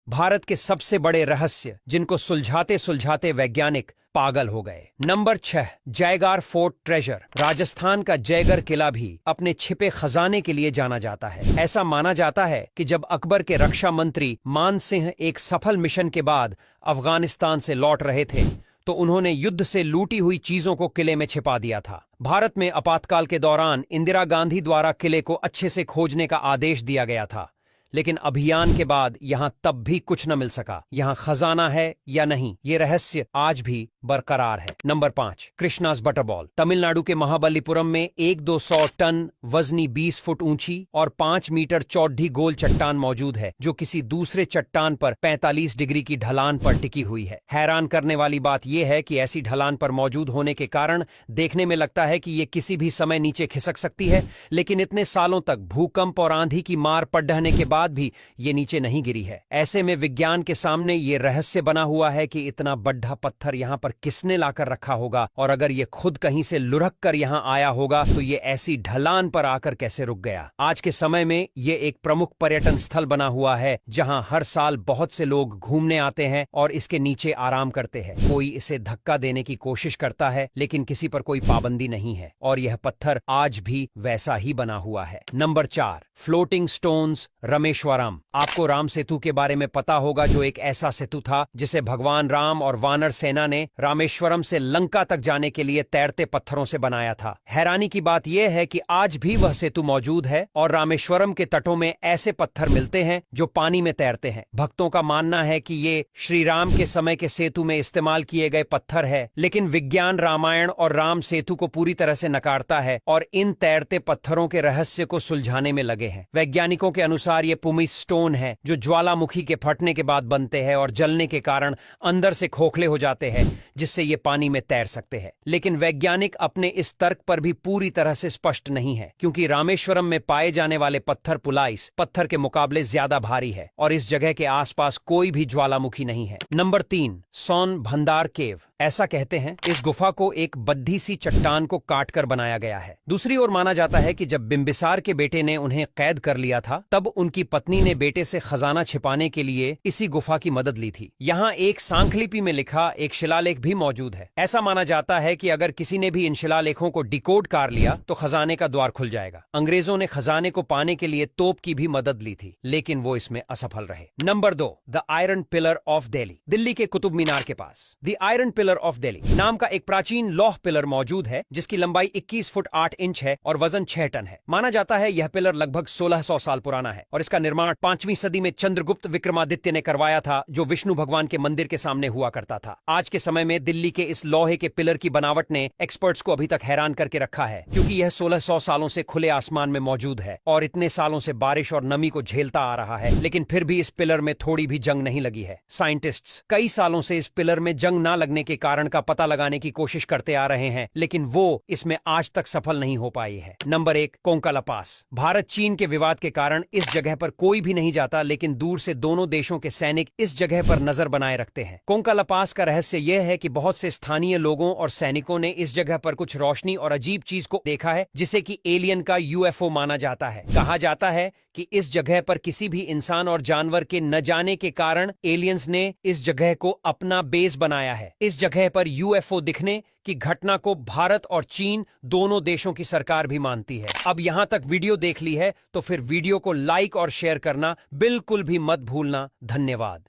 भारत के सबसे बड़े रहस्य जिनको सुलझाते सुलझाते वैज्ञानिक पागल हो गए। Number 6, Jaigarh fort treasure. Rajasthan का जयगढ़ किला भी अपने छिपे खजाने के लिए जाना जाता है। ऐसा माना जाता है कि जब अकबर के रक्षा मंत्री मान सिंह एक सफल मिशन के बाद अफगानिस्तान से लौट रहे थे तो उन्होंने युद्ध से लूटी हुई चीजों को किले में छिपा दिया था। भारत में आपातकाल के दौरान इंदिरा गांधी द्वारा किले को अच्छे से खोजने का आदेश दिया गया था, लेकिन अभियान के बाद यहां तब भी कुछ न मिल सका। यहां खजाना है या नहीं, ये रहस्य आज भी बरकरार है। Number 5, Krishna's butterball. तमिलनाडु के महाबलीपुरम में 1-200 टन वजनी 20 फुट ऊंची और 5 मीटर चौड़ी गोल चट्टान मौजूद है, जो किसी दूसरे चट्टान पर 45 डिग्री की ढलान पर टिकी हुई है। हैरान करने वाली बात यह है कि ऐसी ढलान पर मौजूद होने के कारण देखने में लगता है कि ये किसी भी समय नीचे खिसक सकती है, लेकिन इतने सालों तक भूकंप और आंधी की मार पड़ने के बाद भी ये नीचे नहीं गिरी है। ऐसे में विज्ञान के सामने ये रहस्य बना हुआ है कि इतना बड़ा पत्थर यहाँ पर किसने लाकर रखा होगा, और अगर ये खुद कहीं से लुढ़क कर यहाँ आया होगा तो ये ऐसी ढलान पर आकर कैसे रुक गया। आज के समय में ये एक प्रमुख पर्यटन स्थल बना हुआ है, जहाँ हर साल बहुत से लोग घूमने आते हैं और इसके नीचे आराम करते हैं। कोई इसे धक्का देने की कोशिश करता है, लेकिन किसी पर कोई पाबंदी नहीं है और यह पत्थर आज भी वैसा ही बना हुआ है। Number 4, floating stones Rameswaram. आपको राम सेतु के बारे में पता होगा, जो एक ऐसा सेतु था जिसे भगवान राम और वानर सेना ने रामेश्वरम से लंका तक जाने के लिए तैरते पत्थरों से बनाया था। हैरानी की बात यह है कि आज भी वह सेतु मौजूद है और रामेश्वरम के तटों में ऐसे पत्थर मिलते हैं जो पानी में तैरते हैं। भक्तों का मानना है कि ये श्री राम के समय के सेतु में इस्तेमाल किए गए पत्थर है, लेकिन विज्ञान रामायण और राम सेतु को पूरी तरह से नकारता है और इन तैरते पत्थरों के रहस्य को सुलझाने में लगे हैं। वैज्ञानिकों के अनुसार ये पुमिस स्टोन है, जो ज्वालामुखी के फटने के बाद बनते हैं और जलने के कारण अंदर से खोखले हो जाते हैं, जिससे ये पानी में तैर सकते हैं। लेकिन वैज्ञानिक अपने इस तर्क पर भी पूरी तरह से स्पष्ट नहीं है, क्योंकि रामेश्वरम में पाए जाने वाले पत्थर पुलाइस पत्थर के मुकाबले ज्यादा भारी है और इस जगह के आसपास कोई भी ज्वालामुखी नहीं है। नंबर 3, सोन भंडार केव। ऐसा कहते हैं इस गुफा को एक बद्धी सी चट्टान को काटकर बनाया गया है। दूसरी ओर माना जाता है कि जब बिंबिसार के बेटे ने उन्हें कैद कर लिया था, तब उनकी पत्नी ने बेटे से खजाना छिपाने के लिए इसी गुफा की मदद ली थी। यहाँ एक सांखलिपि में लिखा एक शिलालेख भी मौजूद है। ऐसा माना जाता है कि अगर किसी ने भी इन शिलालेखों को डिकोड कर लिया तो खजाने का द्वार खुल जाएगा। अंग्रेजों ने खजाने को पाने के लिए तोप की भी मदद ली थी, लेकिन वो इसमें असफल रहे। Number 2, the iron pillar of Delhi. Delhi के कुतुब मीनार के पास the iron pillar of Delhi नाम का एक प्राचीन लौह पिलर मौजूद है, जिसकी लंबाई 21 फुट 8 इंच है और वजन 6 टन है। माना जाता है यह पिलर लगभग 1600 साल पुराना है और इसका निर्माण 5वीं सदी में चंद्रगुप्त विक्रमादित्य ने करवाया था, जो विष्णु भगवान के मंदिर के सामने हुआ करता था। आज के समय में दिल्ली के इस लोहे के पिलर की बनावट ने एक्सपर्ट्स को अभी तक हैरान करके रखा है, क्योंकि यह 1600 सालों से खुले आसमान में मौजूद है और इतने सालों से बारिश और नमी को झेलता आ रहा है, लेकिन फिर भी इस पिलर में थोड़ी भी जंग नहीं लगी है। साइंटिस्ट्स कई सालों से इस पिलर में जंग ना लगने के कारण का पता लगाने की कोशिश करते आ रहे हैं, लेकिन वो इसमें आज तक सफल नहीं हो पाई है। नंबर 1, कोंकाला पास। भारत चीन के विवाद के कारण इस जगह पर कोई भी नहीं जाता, लेकिन दूर से दोनों देशों के सैनिक इस जगह पर नजर बनाए रखते हैं। कोंकाला पास का रहस्य यह है कि बहुत से स्थानीय लोगों और सैनिकों ने इस जगह पर कुछ रोशनी और अजीब चीज को देखा है, जिसे कि एलियन का यूएफओ माना जाता है। कहा जाता है कि इस जगह पर किसी भी इंसान और जानवर के न जाने के कारण एलियंस ने इस जगह को अपना बेस बनाया है। इस जगह पर यूएफओ दिखने की घटना को भारत और चीन दोनों देशों की सरकार भी मानती है। अब यहां तक वीडियो देख ली है तो फिर वीडियो को लाइक और शेयर करना बिल्कुल भी मत भूलना। धन्यवाद।